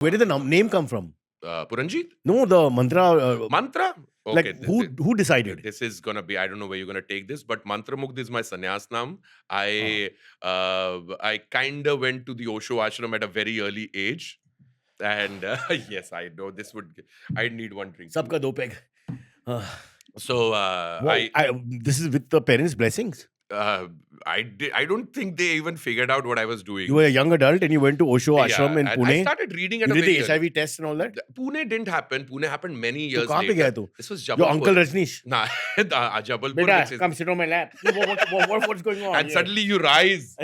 Where did the name come from? Puranjit? No, the mantra. Mantra? Like Okay. who decided? This is gonna be, I don't know where you're gonna take this, but Mantra Mugdh is my sannyas naam. I kind of went to the Osho ashram at a very early age. And yes, I know this would, I need one drink. Sabka do peg. So This is with the parents' blessings. I don't think they even figured out what I was doing. You were a young adult and you went to Osho ashram in and Pune. I started reading at You a did very the HIV test and all that? Pune didn't happen. Pune happened many So years kahan pe later. gaya tu? This was Jabalpur. Your uncle Rajneesh. Nah, Jabalpur. Beta, which is- come sit on my lap. What's going on? and suddenly you rise.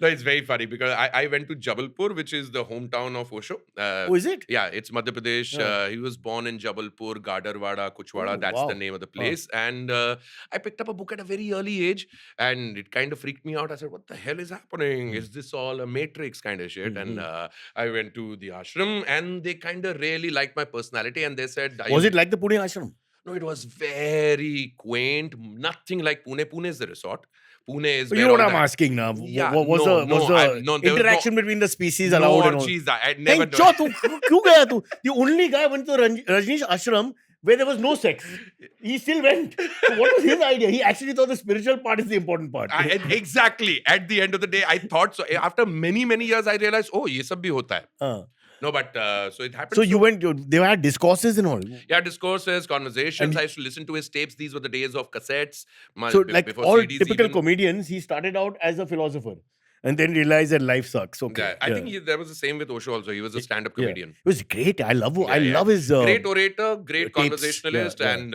No, it's very funny because I went to Jabalpur, which is the hometown of Osho. Oh, is it? Yeah, it's Madhya Pradesh. Yeah. He was born in Jabalpur, Gadarwada, Kuchwada. Oh, That's wow. the name of the place. And I picked up a book at a very early age, and it kind of freaked me out. I said, "What the hell is happening? Is this all a Matrix kind of shit?" And I went to the ashram, and they kind of really liked my personality, and they said, Was it like the Pune ashram? No, it was very quaint. Nothing like Pune. Pune is the resort. Pune is. So where you know all what I'm the- asking now? Yeah, Was no, the there was interaction between the species no allowed and all? orgies. I never. Hey, Cho, tu kyun gaya tu? The only guy went to Rajneesh ashram where there was no sex. He still went. So what was his idea? He actually thought the spiritual part is the important part. Exactly. At the end of the day, I thought so. After many years, I realized, oh, ye sab bhi hota hai. No, but so it happened. So you went, they had discourses and all. Yeah, discourses, conversations. And I used to listen to his tapes. These were the days of cassettes. So like before all CDs typical even. comedians, he started out as a philosopher and then realized that life sucks. Okay. Yeah, I think there was the same with Osho also. He was a stand-up comedian. It was great. I love his... great orator, great tapes. conversationalist, and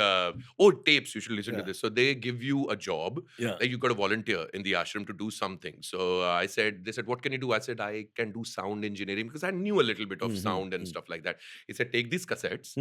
tapes. You should listen to this. So they give you a job. Yeah. Like you got to volunteer in the ashram to do something. So they said, what can you do? I said, I can do sound engineering because I knew a little bit of sound and stuff like that. He said, take these cassettes.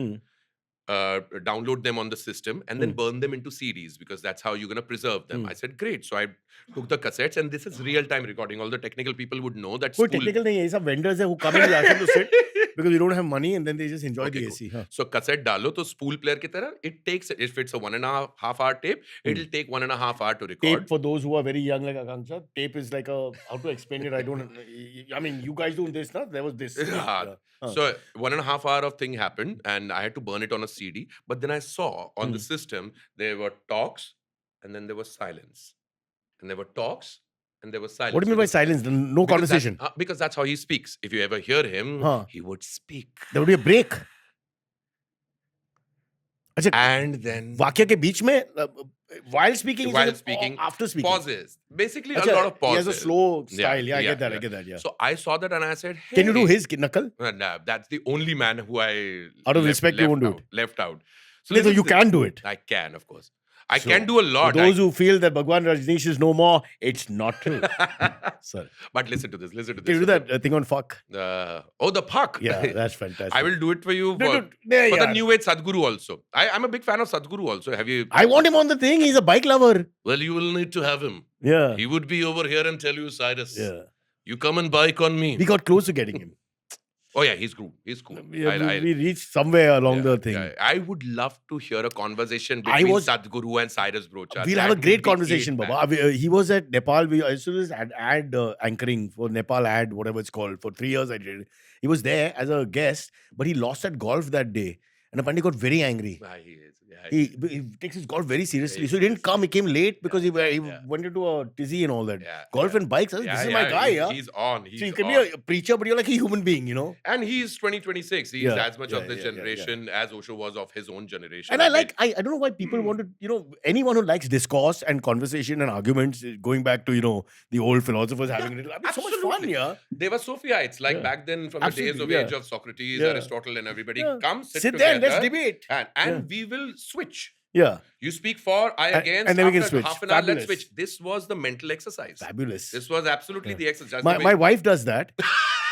Download them on the system and then burn them into CDs because that's how you're going to preserve them. I said, great. So I took the cassettes and this is real-time recording. All the technical people would know that कोई technical नहीं है, सब vendors हैं who come in the ashram to sit because we don't have money and then they just enjoy the AC. Huh. So cassette डालो तो spool player की तरह, it takes, if it's a 1.5 hour tape, it'll take 1.5 hour to record. Tape, for those who are very young like Akanksha, tape is like a, how to explain it, I mean, you guys doing this, no? There was this. So 1.5 hour of thing happened and I had to burn it on a CD. But then I saw on the system, there were talks and then there was silence. And there were talks and there was silence. What do you mean by silence? No conversation? Because that's how he speaks. If you ever hear him, he would speak. There would be a break. अच्छा, and then वाक्य के बीच में while speaking, after speaking, pauses. Basically, a lot of pauses. He has a slow style. Yeah, I get that. Yeah. So I saw that and I said, hey, can you do his knuckle? Nah, that's the only man who I out of respect you won't do it. Left out. So you can do it. I can, of course. I can do a lot. For those who feel that Bhagwan Rajneesh is no more, it's not true. Sorry. But listen to this. Can you do that thing on fuck? The fuck. Yeah, that's fantastic. I will do it for you for the New Age Sadhguru also. I'm a big fan of Sadhguru also. Have you? I want him on the thing. He's a bike lover. Well, you will need to have him. Yeah. He would be over here and tell you, Cyrus. Yeah. You come and bike on me. We got close to getting him. Oh yeah, he's cool. He's cool. We reached somewhere along the thing. Yeah. I would love to hear a conversation between Sadhguru and Cyrus Brocha. We'll have a great conversation, Baba. He was at Nepal. I used to do ad anchoring for Nepal ad, whatever it's called. For 3 years I did. He was there as a guest, but he lost at golf that day. And the Pandit got very angry. He is. He takes his golf very seriously. So he didn't come. He came late because he went into a tizzy and all that. Golf and bikes. This is my guy. He's on. So you can be a preacher, but you're like a human being, you know. And he's 2026. He's as much of this generation as Osho was of his own generation. And I don't know why people want to, anyone who likes discourse and conversation and arguments, going back to, the old philosophers having it. I mean, so much fun, yeah. They were Sophia. Like back then from the days of age of Socrates, Aristotle and everybody. Come sit together. There and let's debate. And we will switch. Yeah. You speak for, I against, and then we can switch. Half an hour, let's switch. This was the mental exercise. Fabulous. This was absolutely the exercise. My wife does that.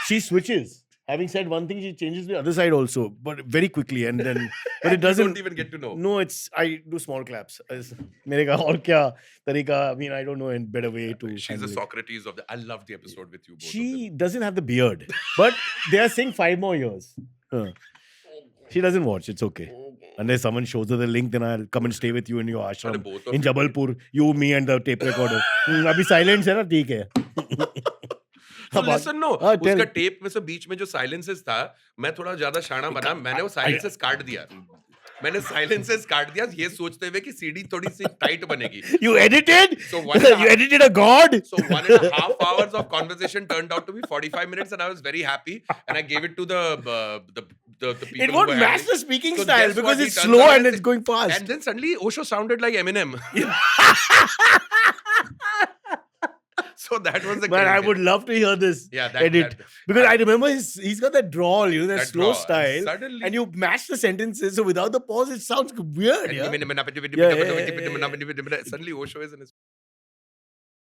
She switches. Having said one thing, she changes the other side also, but very quickly. And then, but it doesn't. You don't even get to know. No, I do small claps. Mere ka aur kya tarika? I mean, I don't know a better way to. She's the Socrates of the. I love the episode with you both. She doesn't have the beard, but they are saying 5 more years. She doesn't watch. It's okay. Unless someone shows her the link, then I'll come and stay with you in your ashram in Jabalpur. You, me, and the tape recorder. Abhi silence hai na, theek hai. So about- listen, no, tell. उसका tape में से बीच में जो silences था, मैं थोड़ा ज्यादा शाना बना, मैंने वो silences काट दिया. मैंने silences काट दिया ये सोचते हुए कि सीडी थोड़ी सी टाइट बनेगी. You edited? So one and a You half- edited a god? So 1.5 hours of conversation turned out to be 45 minutes, and I was very happy. And I gave it to the people. It who won't were match handling- the speaking So style guess what because he it's turns slow around and and it's going fast. And then suddenly Osho sounded like Eminem. So that was the Man, I crazy- would love to hear this Yeah, edit. Because I remember he's got that drawl, you know, that, that slow draw. style. Suddenly, And you match the sentences, so without the pause, it sounds weird. and Yeah? suddenly Osho is in his